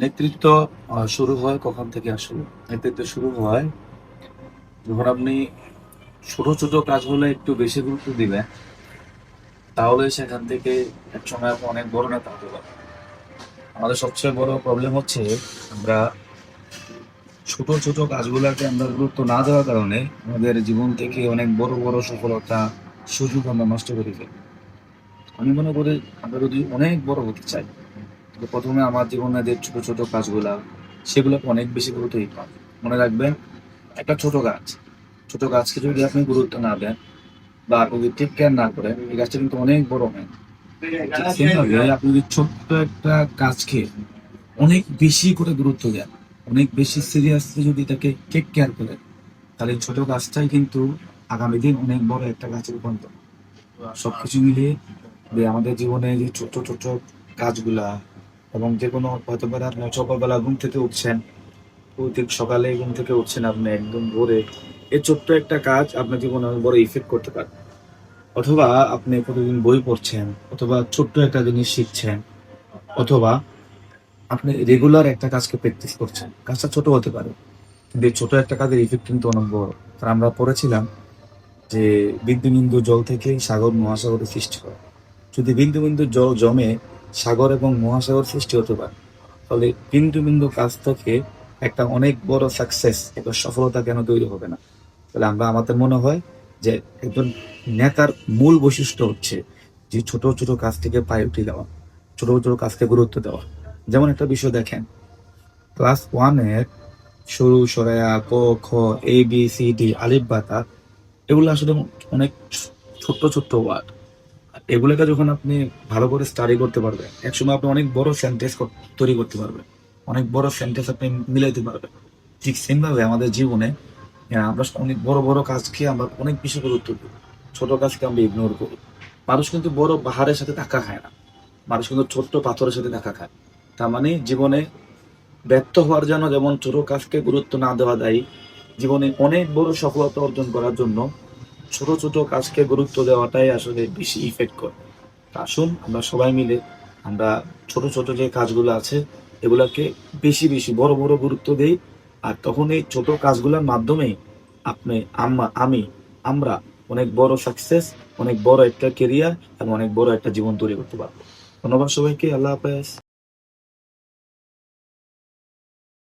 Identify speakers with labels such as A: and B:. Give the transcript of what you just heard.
A: নেতৃত্ব শুরু হয় কখন থেকে আসলে? নেতৃত্ব শুরু হয় যখন আপনি ছোট, ছোট কাজগুলো একটু বেশি গুরুত্ব দিবেন, তাহলে সেখান থেকে একসময় আপনি অনেক বড় নেতা হতে পারবেন। আমাদের সবচেয়ে বড় প্রবলেম হচ্ছে আমরা ছোট, ছোট কাজগুলাকে আমরা গুরুত্ব না দেওয়ার কারণে আমাদের জীবন থেকে অনেক বড়, বড় সফলতা, সুযোগ আমরা নষ্ট করে ফেলি। আমি মনে করি আমরা যদি অনেক বড় হতে চাই, তাহলে ১ম এ আমার জীবনে যে ছোট, ছোট কাজগুলা সেগুলোকে অনেক বেশি গুরুত্ব দিতে হবে। মনে রাখবেন একটা ছোট গাছ। ছোট গাছকে যদি আপনি গুরুত্ব না দেন বা আপনি যদি টেক কেয়ার না করেন, এই গাছটা কিন্তু অনেক বড় হয়। ঠিক সেমভাবে আপনি যদি ছোট্ট একটা কাজকে অনেক বেশি করে গুরুত্ব দেন, অনেক বেশি সিরিয়াসলি যদি এটাকে টেক কেয়ার করেন, তাহলে এই ছোট গাছটাই কিন্তু আগামী দিন অনেক বড় একটা গাছে রূপান্তর। সবকিছু মিলিয়ে যে আমাদের জীবনে যে ছোট, ছোট কাজগুলা এবং যেকোনো হয়তো বা আপনি সকালবেলা ঘুম থেকে উঠছেন, ঠিক সকালে ঘুম থেকে উঠছেন আপনি একদম ভোরে। এই ছোট্ট একটা কাজ আপনার জীবনে অনেক বড় ইফেক্ট করতে পারে। অথবা আপনি প্রতিদিন বই পড়ছেন, অথবা ছোট্ট একটা জিনিস শিখছেন, অথবা আপনি রেগুলার একটা কাজকে প্র্যাকটিস করছেন। কাজটা ছোট হতে পারে। কিন্তু এই ছোট একটা কাজের ইফেক্ট কিন্তু অনেক বড়। আর আমরা পড়েছিলাম যে বিন্দু, বিন্দু জল থেকেই সাগর মহাসাগরের সৃষ্টি হয়। যদি বিন্দু, বিন্দু জল জমে সাগর এবং মহাসাগর সৃষ্টি হতে পারে, তাহলে বিন্দু, বিন্দু কাজ থেকে একটা অনেক বড় সাকসেস, একটা সফলতা কেন তৈরি হবে না? তাহলে আমাদের মনে হয় যে একজন নেতার মূল বৈশিষ্ট্য হচ্ছে যে ছোট, ছোট কাজ থেকে পায়ে উঠে যাওয়া, ছোট, ছোট কাজকে গুরুত্ব দেওয়া। যেমন একটা বিষয় দেখেন, ক্লাস 1 এর শুরু, সরেয়া, ক, খ, এ, বি, সি, ডি, আলিফ বা তা এগুলো আসলে অনেক ছোট্ট, ছোট্ট ওয়ার্ড। এগুলোকে যখন আপনি ভালো করে স্টাডি করতে পারবেন, একসময় আপনি অনেক বড় সেন্টেন্স তৈরি করতে পারবেন। অনেক বড় সেন্টেন্স আপনি মিলাইতে পারবেন। ঠিক সেম ভাবে আমাদের জীবনে আমরা অনেক বড়, বড় কাজকে আমরা অনেক বেশি গুরুত্ব দিই। ছোট কাজকে আমরা ইগনোর করি। মানুষ কিন্তু বড় পাহাড়ের সাথে ধাক্কা খায় না। মানুষ কিন্তু ছোট্ট পাথরের সাথে ধাক্কা খায়। তার মানে জীবনে ব্যর্থ হওয়ার জন্য যেমন ছোট কাজকে গুরুত্ব না দেওয়া দায়ী, জীবনে অনেক বড় সফলতা অর্জন করার জন্য ছোট, ছোট কাজকে গুরুত্ব দেওয়াটাই আসলে বেশি ইফেক্ট করে। তা আসুন আমরা সবাই মিলে আমরা ছোট, ছোট যে কাজগুলো আছে এগুলাকে বেশি, বেশি বড়, বড় গুরুত্ব দেই। আর তখন এই ছোট কাজগুলোর মাধ্যমেই আপনি, আমি, আমরা অনেক বড় সাকসেস, অনেক বড় একটা কেরিয়ার এবং অনেক বড় একটা জীবন তৈরি করতে পারবো। ধন্যবাদ সবাইকে। আল্লাহ হাফেজ।